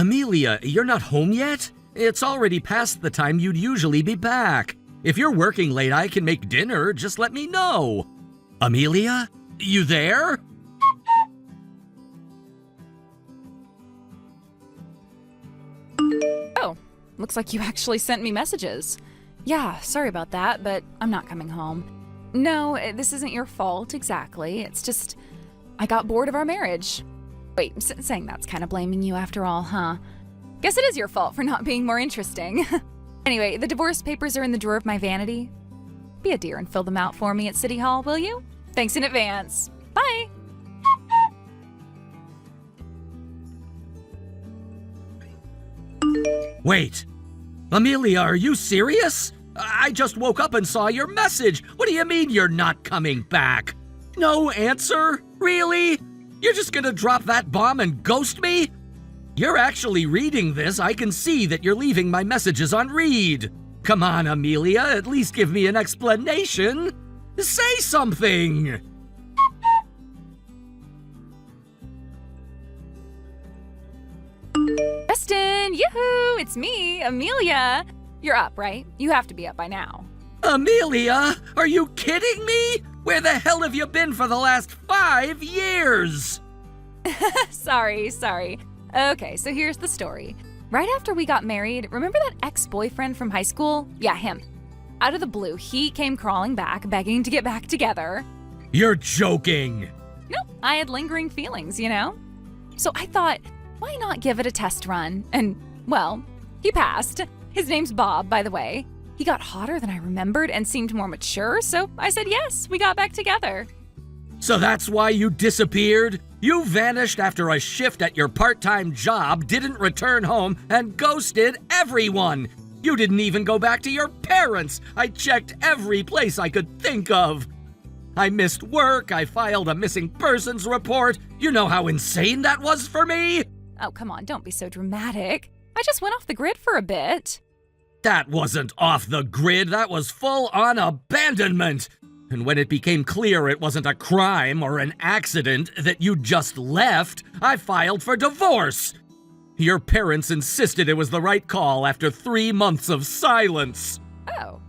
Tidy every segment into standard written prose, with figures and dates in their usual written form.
Amelia, you're not home yet? It's already past the time you'd usually be back. If you're working late, I can make dinner. Just let me know. Amelia? You there? Oh, looks like you actually sent me messages. Yeah, sorry about that, but I'm not coming home. No, this isn't your fault exactly. It's just, I got bored of our marriage. Wait, saying that's kind of blaming you after all, huh? Guess it is your fault for not being more interesting. Anyway, the divorce papers are in the drawer of my vanity. Be a dear and fill them out for me at City Hall, will you? Thanks in advance. Bye! Wait. Amelia, are you serious? I just woke up and saw your message. What do you mean you're not coming back? No answer? Really? You're just gonna drop that bomb and ghost me? You're actually reading this. I can see that you're leaving my messages on read. Come on, Amelia, at least give me an explanation. Say something. Justin, yoo-hoo, it's me, Amelia. You're up, right? You have to be up by now. Amelia, are you kidding me? Where the hell have you been for the last 5 years? Sorry. Okay, so here's the story. Right after we got married, remember that ex-boyfriend from high school? Yeah, him. Out of the blue, he came crawling back, begging to get back together. You're joking. Nope, I had lingering feelings, you know? So I thought, why not give it a test run? And, well, he passed. His name's Bob, by the way. He got hotter than I remembered and seemed more mature, so I said yes, we got back together. So that's why you disappeared? You vanished after a shift at your part-time job, didn't return home, and ghosted everyone. You didn't even go back to your parents. I checked every place I could think of. I missed work, I filed a missing persons report. You know how insane that was for me? Oh, come on, don't be so dramatic. I just went off the grid for a bit. That wasn't off the grid, that was full-on abandonment. And when it became clear it wasn't a crime or an accident, that you just left, I filed for divorce. Your parents insisted it was the right call after 3 months of silence. Oh,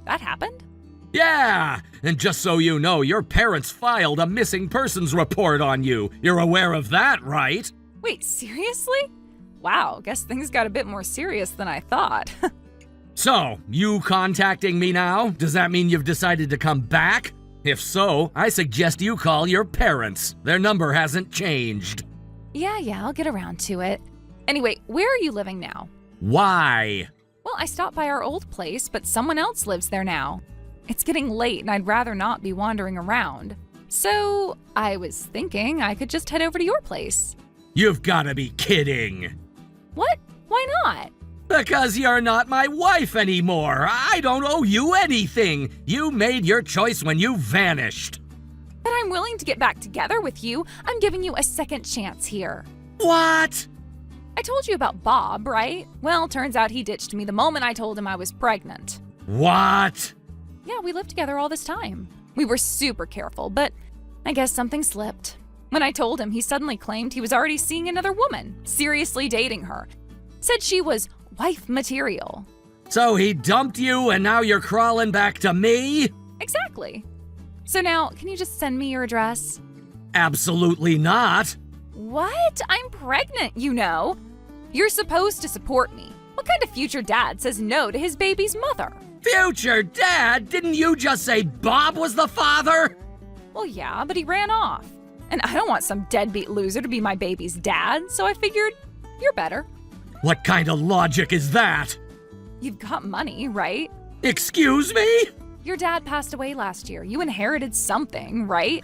that happened? Yeah, and just so you know, your parents filed a missing persons report on you. You're aware of that, right? Wait, seriously? Wow, guess things got a bit more serious than I thought. So, you contacting me now? Does that mean you've decided to come back? If so, I suggest you call your parents. Their number hasn't changed. Yeah, I'll get around to it. Anyway, where are you living now? Why? Well, I stopped by our old place, but someone else lives there now. It's getting late and I'd rather not be wandering around. So, I was thinking I could just head over to your place. You've gotta be kidding. What? Why not? Because you're not my wife anymore. I don't owe you anything. You made your choice when you vanished. But I'm willing to get back together with you. I'm giving you a second chance here. What? I told you about Bob, right? Well, turns out he ditched me the moment I told him I was pregnant. What? Yeah, we lived together all this time. We were super careful, but I guess something slipped. When I told him, he suddenly claimed he was already seeing another woman, seriously dating her. Said she was wife material. So he dumped you and now you're crawling back to me? Exactly. So now, can you just send me your address? Absolutely not. What? I'm pregnant, you know. You're supposed to support me. What kind of future dad says no to his baby's mother? Future dad? Didn't you just say Bob was the father? Well, yeah, but he ran off. And I don't want some deadbeat loser to be my baby's dad, so I figured you're better. What kind of logic is that? You've got money, right? Excuse me? Your dad passed away last year. You inherited something, right?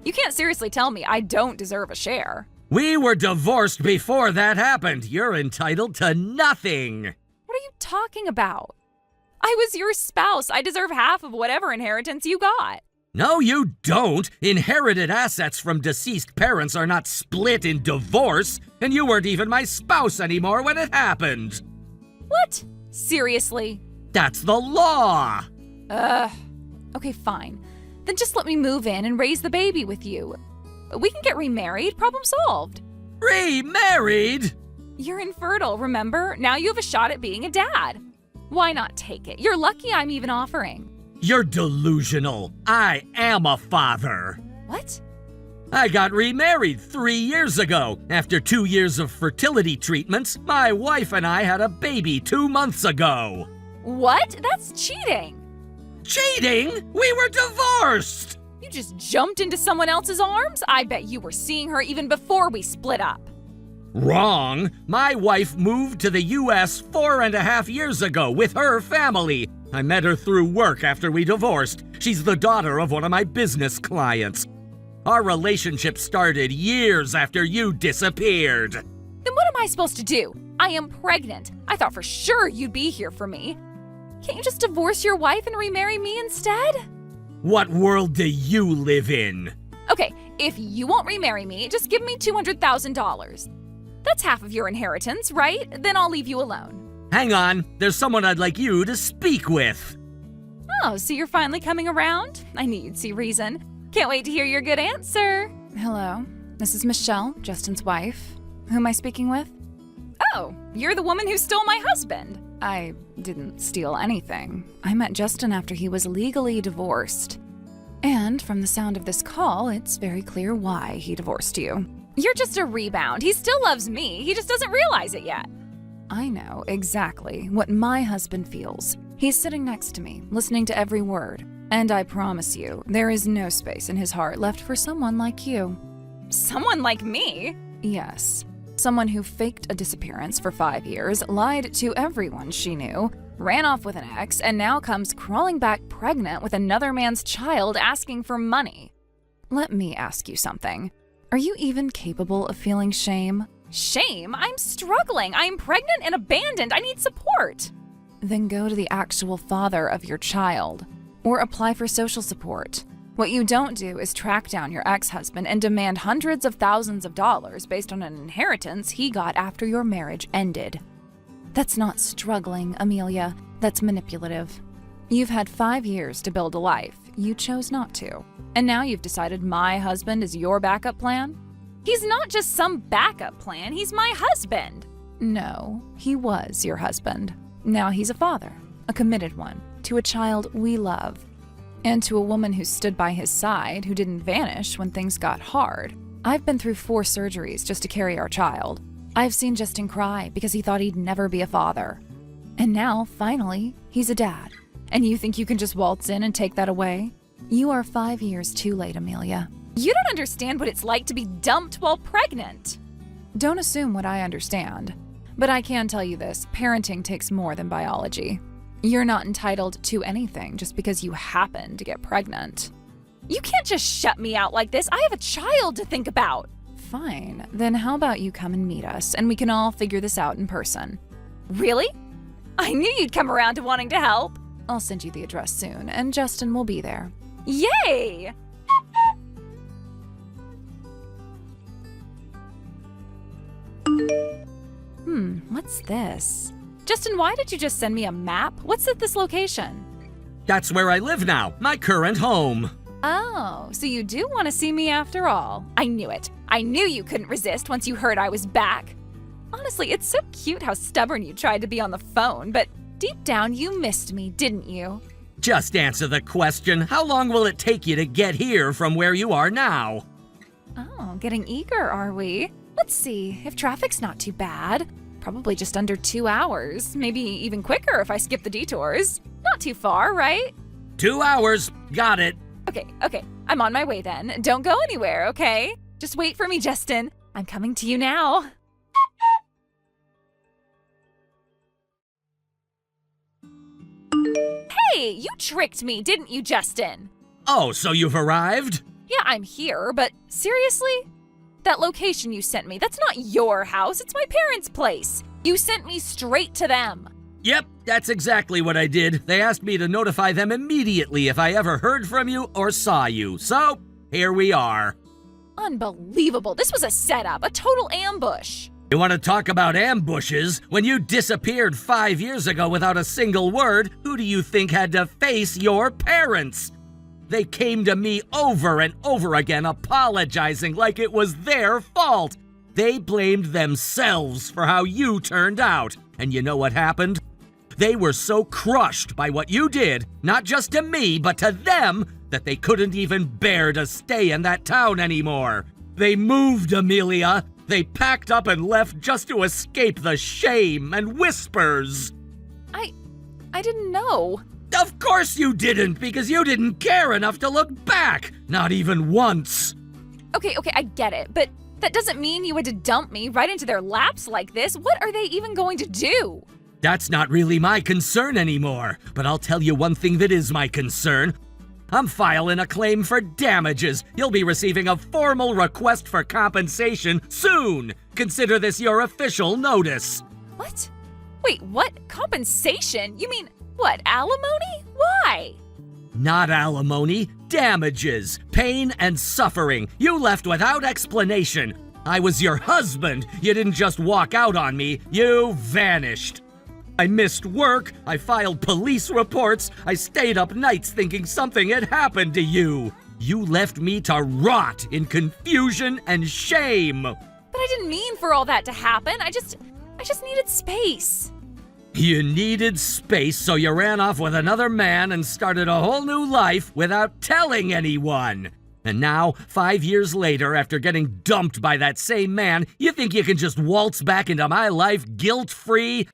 You can't seriously tell me I don't deserve a share. We were divorced before that happened. You're entitled to nothing. What are you talking about? I was your spouse. I deserve half of whatever inheritance you got. No, you don't. Inherited assets from deceased parents are not split in divorce, and you weren't even my spouse anymore when it happened. What? Seriously? That's the law. Okay, fine. Then just let me move in and raise the baby with you. We can get remarried, problem solved. Remarried? You're infertile, remember? Now you have a shot at being a dad. Why not take it? You're lucky I'm even offering. You're delusional. I am a father. What? I got remarried 3 years ago. After 2 years of fertility treatments, my wife and I had a baby 2 months ago. What? That's cheating. Cheating? We were divorced! You just jumped into someone else's arms? I bet you were seeing her even before we split up. Wrong. My wife moved to the U.S. 4.5 years ago with her family. I met her through work after we divorced. She's the daughter of one of my business clients. Our relationship started years after you disappeared. Then what am I supposed to do? I am pregnant. I thought for sure you'd be here for me. Can't you just divorce your wife and remarry me instead? What world do you live in? Okay, if you won't remarry me, just give me $200,000. That's half of your inheritance, right? Then I'll leave you alone. Hang on, there's someone I'd like you to speak with. Oh, so you're finally coming around? I knew you'd see reason. Can't wait to hear your good answer. Hello, this is Michelle, Justin's wife. Who am I speaking with? Oh, you're the woman who stole my husband. I didn't steal anything. I met Justin after he was legally divorced. And from the sound of this call, it's very clear why he divorced you. You're just a rebound. He still loves me. He just doesn't realize it yet. I know exactly what my husband feels. He's sitting next to me, listening to every word. And I promise you, there is no space in his heart left for someone like you. Someone like me? Yes. Someone who faked a disappearance for 5 years, lied to everyone she knew, ran off with an ex, and now comes crawling back pregnant with another man's child asking for money. Let me ask you something. Are you even capable of feeling shame? Shame? I'm struggling. I'm pregnant and abandoned. I need support. Then go to the actual father of your child, or apply for social support. What you don't do is track down your ex-husband and demand hundreds of thousands of dollars based on an inheritance he got after your marriage ended. That's not struggling, Amelia. That's manipulative. You've had 5 years to build a life. You chose not to. And now you've decided my husband is your backup plan? He's not just some backup plan. He's my husband. No, he was your husband. Now he's a father, a committed one, to a child we love. And to a woman who stood by his side, who didn't vanish when things got hard. I've been through 4 surgeries just to carry our child. I've seen Justin cry because he thought he'd never be a father. And now, finally, he's a dad. And you think you can just waltz in and take that away? You are 5 years too late, Amelia. You don't understand what it's like to be dumped while pregnant. Don't assume what I understand. But I can tell you this, parenting takes more than biology. You're not entitled to anything just because you happen to get pregnant. You can't just shut me out like this. I have a child to think about. Fine. Then how about you come and meet us and we can all figure this out in person. Really? I knew you'd come around to wanting to help. I'll send you the address soon and Justin will be there. Yay! What's this? Justin, why did you just send me a map? What's at this location? That's where I live now, my current home. Oh, so you do want to see me after all. I knew it. I knew you couldn't resist once you heard I was back. Honestly, it's so cute how stubborn you tried to be on the phone, but deep down you missed me, didn't you? Just answer the question. How long will it take you to get here from where you are now? Oh, getting eager, are we? Let's see, if traffic's not too bad. Probably just under 2 hours, maybe even quicker if I skip the detours. Not too far, right? 2 hours. Got it. Okay, I'm on my way then. Don't go anywhere, okay? Just wait for me, Justin. I'm coming to you now. Hey, you tricked me, didn't you, Justin? Oh, so you've arrived? Yeah, I'm here, but seriously? That location you sent me, that's not your house, it's my parents' place. You sent me straight to them. Yep, that's exactly what I did. They asked me to notify them immediately if I ever heard from you or saw you. So, here we are. Unbelievable. This was a setup, a total ambush. You want to talk about ambushes? When you disappeared 5 years ago without a single word, who do you think had to face your parents? They came to me over and over again apologizing like it was their fault. They blamed themselves for how you turned out. And you know what happened? They were so crushed by what you did, not just to me, but to them, that they couldn't even bear to stay in that town anymore. They moved, Amelia. They packed up and left just to escape the shame and whispers. I didn't know. Of course you didn't, because you didn't care enough to look back. Not even once. Okay, I get it, but that doesn't mean you had to dump me right into their laps like this. What are they even going to do? That's not really my concern anymore, but I'll tell you one thing that is my concern. I'm filing a claim for damages. You'll be receiving a formal request for compensation soon. Consider this your official notice. What? Wait, what? Compensation? You mean, what, alimony? Why? Not alimony, damages, pain and suffering. You left without explanation. I was your husband. You didn't just walk out on me, you vanished. I missed work, I filed police reports, I stayed up nights thinking something had happened to you. You left me to rot in confusion and shame. But I didn't mean for all that to happen. I just needed space. You needed space, so you ran off with another man and started a whole new life without telling anyone. And now, 5 years later, after getting dumped by that same man, you think you can just waltz back into my life guilt-free?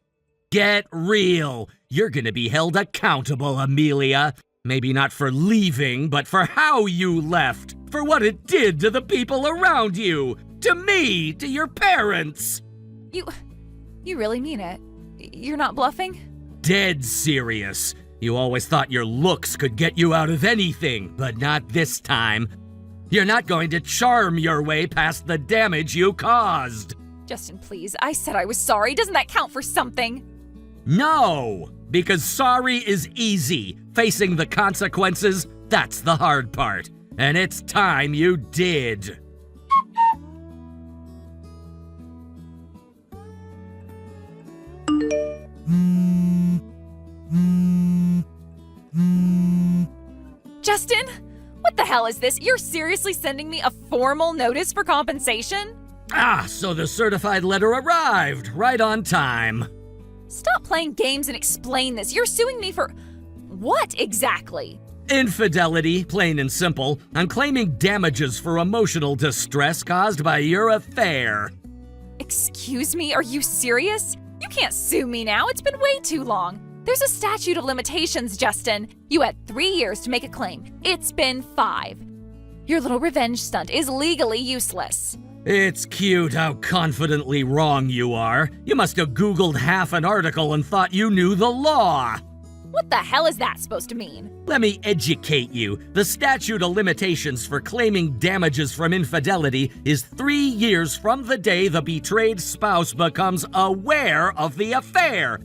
Get real. You're gonna be held accountable, Amelia. Maybe not for leaving, but for how you left. For what it did to the people around you. To me, to your parents. You really mean it? You're not bluffing? Dead serious. You always thought your looks could get you out of anything, but not this time. You're not going to charm your way past the damage you caused. Justin, please. I said I was sorry. Doesn't that count for something? No, because sorry is easy. Facing the consequences, that's the hard part. And it's time you did. Justin? What the hell is this? You're seriously sending me a formal notice for compensation? So the certified letter arrived, right on time. Stop playing games and explain this. You're suing me for what exactly? Infidelity, plain and simple. I'm claiming damages for emotional distress caused by your affair. Excuse me, are you serious? You can't sue me now. It's been way too long. There's a statute of limitations, Justin. You had 3 years to make a claim. It's been 5. Your little revenge stunt is legally useless. It's cute how confidently wrong you are. You must have Googled half an article and thought you knew the law. What the hell is that supposed to mean? Let me educate you. The statute of limitations for claiming damages from infidelity is 3 years from the day the betrayed spouse becomes aware of the affair.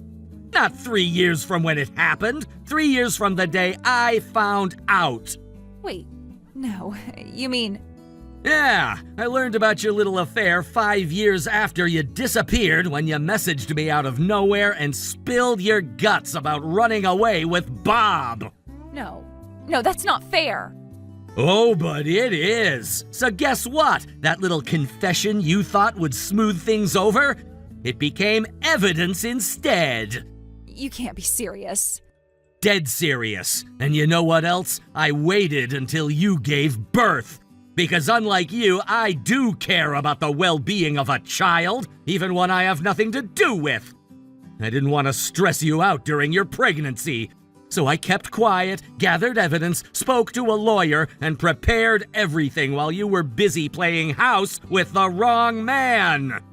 Not 3 years from when it happened. 3 years from the day I found out. Wait, no, you mean... Yeah, I learned about your little affair 5 years after you disappeared when you messaged me out of nowhere and spilled your guts about running away with Bob. No, that's not fair. Oh, but it is. So guess what? That little confession you thought would smooth things over? It became evidence instead. You can't be serious. Dead serious. And you know what else? I waited until you gave birth. Because unlike you, I do care about the well-being of a child, even one I have nothing to do with. I didn't want to stress you out during your pregnancy. So I kept quiet, gathered evidence, spoke to a lawyer, and prepared everything while you were busy playing house with the wrong man.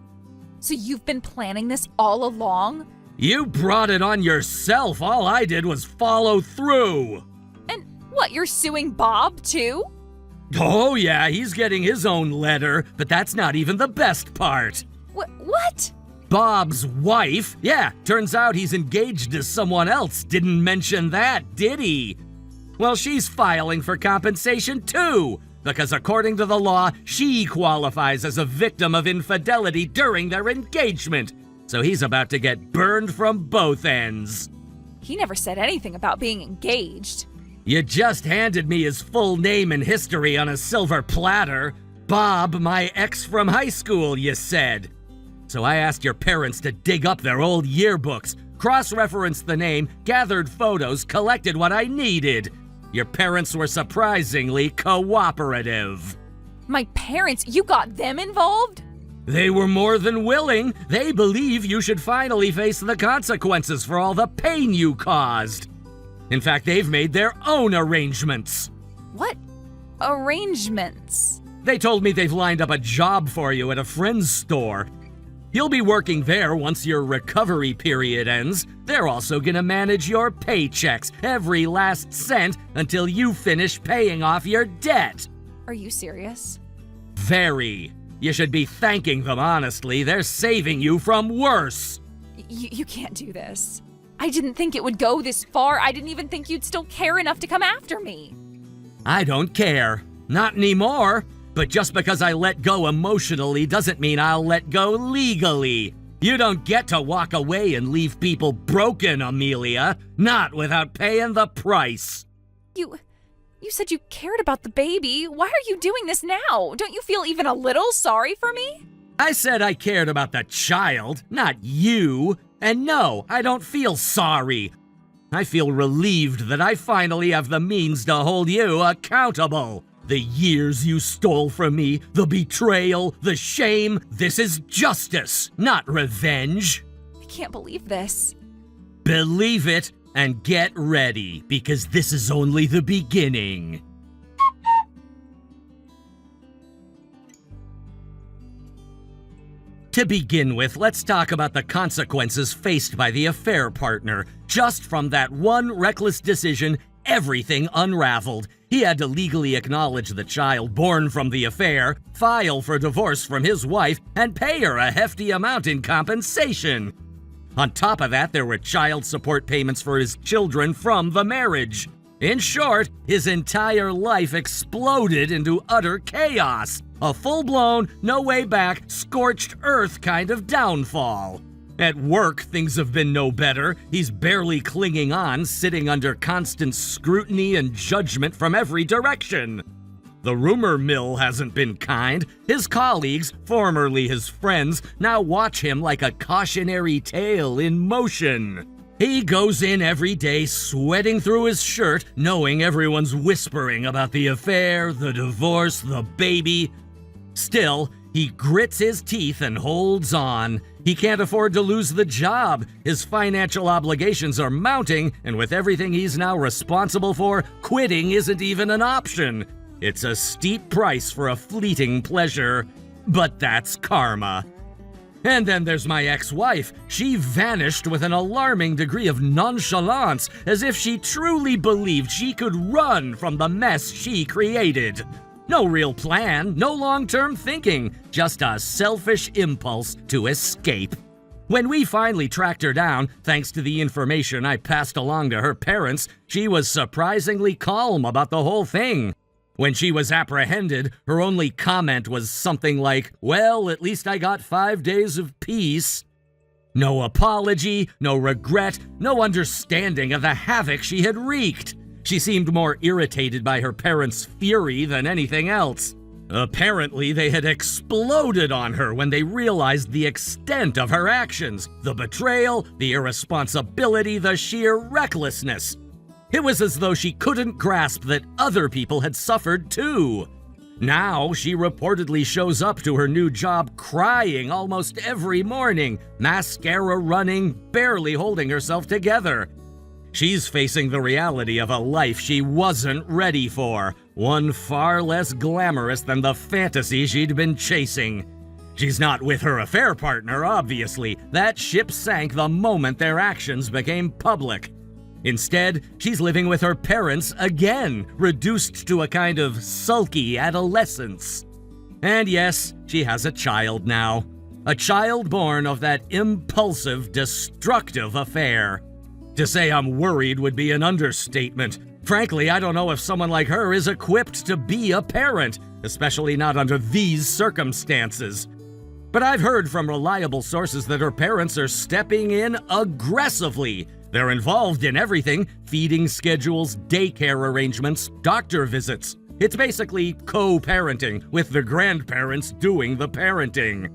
So you've been planning this all along? You brought it on yourself. All I did was follow through. And what, you're suing Bob too? Oh yeah, he's getting his own letter, but that's not even the best part. What? Bob's wife? Yeah, turns out he's engaged to someone else. Didn't mention that, did he? Well, she's filing for compensation too, because according to the law, she qualifies as a victim of infidelity during their engagement. So he's about to get burned from both ends. He never said anything about being engaged. You just handed me his full name and history on a silver platter. Bob, my ex from high school, you said. So I asked your parents to dig up their old yearbooks, cross-referenced the name, gathered photos, collected what I needed. Your parents were surprisingly cooperative. My parents, you got them involved? They were more than willing. They believe you should finally face the consequences for all the pain you caused. In fact, they've made their own arrangements. What arrangements? They told me they've lined up a job for you at a friend's store. You'll be working there once your recovery period ends. They're also gonna manage your paychecks, every last cent, until you finish paying off your debt. Are you serious? Very. You should be thanking them, honestly. They're saving you from worse. You can't do this. I didn't think it would go this far. I didn't even think you'd still care enough to come after me. I don't care. Not anymore. But just because I let go emotionally doesn't mean I'll let go legally. You don't get to walk away and leave people broken, Amelia. Not without paying the price. You said you cared about the baby. Why are you doing this now? Don't you feel even a little sorry for me? I said I cared about the child, not you. And no, I don't feel sorry. I feel relieved that I finally have the means to hold you accountable. The years you stole from me, the betrayal, the shame, this is justice, not revenge. I can't believe this. Believe it and get ready, because this is only the beginning. To begin with, let's talk about the consequences faced by the affair partner. Just from that one reckless decision, everything unraveled. He had to legally acknowledge the child born from the affair, file for divorce from his wife, and pay her a hefty amount in compensation. On top of that, there were child support payments for his children from the marriage. In short, his entire life exploded into utter chaos. A full-blown, no way back, scorched earth kind of downfall. At work, things have been no better. He's barely clinging on, sitting under constant scrutiny and judgment from every direction. The rumor mill hasn't been kind. His colleagues, formerly his friends, now watch him like a cautionary tale in motion. He goes in every day sweating through his shirt, knowing everyone's whispering about the affair, the divorce, the baby. Still, he grits his teeth and holds on. He can't afford to lose the job. His financial obligations are mounting, and with everything he's now responsible for, quitting isn't even an option. It's a steep price for a fleeting pleasure, but that's karma. And then there's my ex-wife. She vanished with an alarming degree of nonchalance, as if she truly believed she could run from the mess she created. No real plan, no long-term thinking, just a selfish impulse to escape. When we finally tracked her down, thanks to the information I passed along to her parents, she was surprisingly calm about the whole thing. When she was apprehended, her only comment was something like, "Well, at least I got 5 days of peace." No apology, no regret, no understanding of the havoc she had wreaked. She seemed more irritated by her parents' fury than anything else. Apparently, they had exploded on her when they realized the extent of her actions, the betrayal, the irresponsibility, the sheer recklessness. It was as though she couldn't grasp that other people had suffered too. Now, she reportedly shows up to her new job crying almost every morning, mascara running, barely holding herself together. She's facing the reality of a life she wasn't ready for, one far less glamorous than the fantasy she'd been chasing. She's not with her affair partner, obviously. That ship sank the moment their actions became public. Instead, she's living with her parents again, reduced to a kind of sulky adolescence. And yes, she has a child now. A child born of that impulsive, destructive affair. To say I'm worried would be an understatement. Frankly, I don't know if someone like her is equipped to be a parent, especially not under these circumstances. But I've heard from reliable sources that her parents are stepping in aggressively. They're involved in everything: feeding schedules, daycare arrangements, doctor visits. It's basically co-parenting, with the grandparents doing the parenting.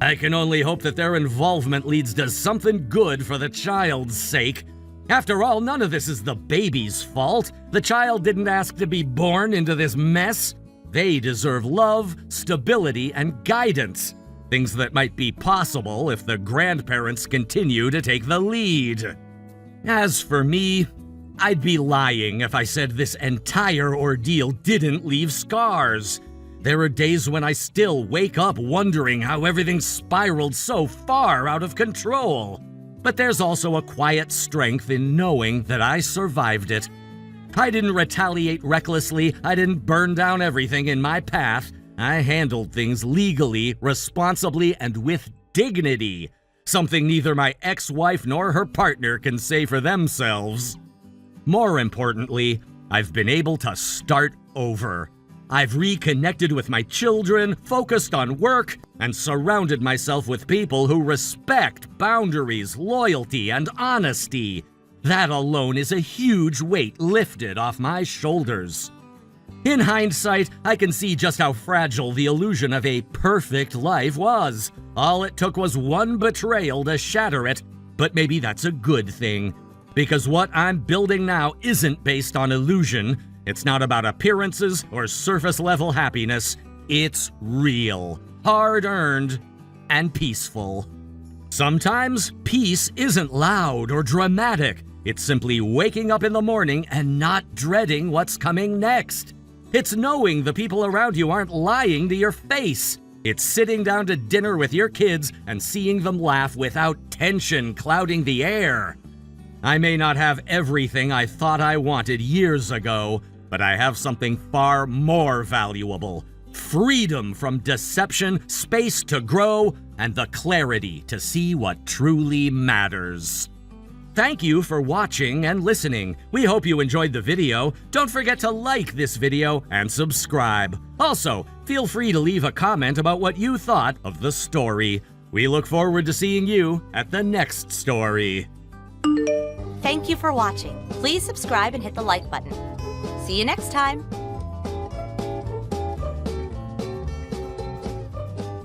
I can only hope that their involvement leads to something good for the child's sake. After all, none of this is the baby's fault. The child didn't ask to be born into this mess. They deserve love, stability, and guidance. Things that might be possible if the grandparents continue to take the lead. As for me, I'd be lying if I said this entire ordeal didn't leave scars. There are days when I still wake up wondering how everything spiraled so far out of control. But there's also a quiet strength in knowing that I survived it. I didn't retaliate recklessly. I didn't burn down everything in my path. I handled things legally, responsibly, and with dignity. Something neither my ex-wife nor her partner can say for themselves. More importantly, I've been able to start over. I've reconnected with my children, focused on work, and surrounded myself with people who respect boundaries, loyalty, and honesty. That alone is a huge weight lifted off my shoulders. In hindsight, I can see just how fragile the illusion of a perfect life was. All it took was one betrayal to shatter it, but maybe that's a good thing. Because what I'm building now isn't based on illusion. It's not about appearances or surface-level happiness. It's real, hard-earned, and peaceful. Sometimes peace isn't loud or dramatic. It's simply waking up in the morning and not dreading what's coming next. It's knowing the people around you aren't lying to your face. It's sitting down to dinner with your kids and seeing them laugh without tension clouding the air. I may not have everything I thought I wanted years ago, but I have something far more valuable. Freedom from deception, space to grow, and the clarity to see what truly matters. Thank you for watching and listening. We hope you enjoyed the video. Don't forget to like this video and subscribe. Also, feel free to leave a comment about what you thought of the story. We look forward to seeing you at the next story. Thank you for watching. Please subscribe and hit the like button. See you next time.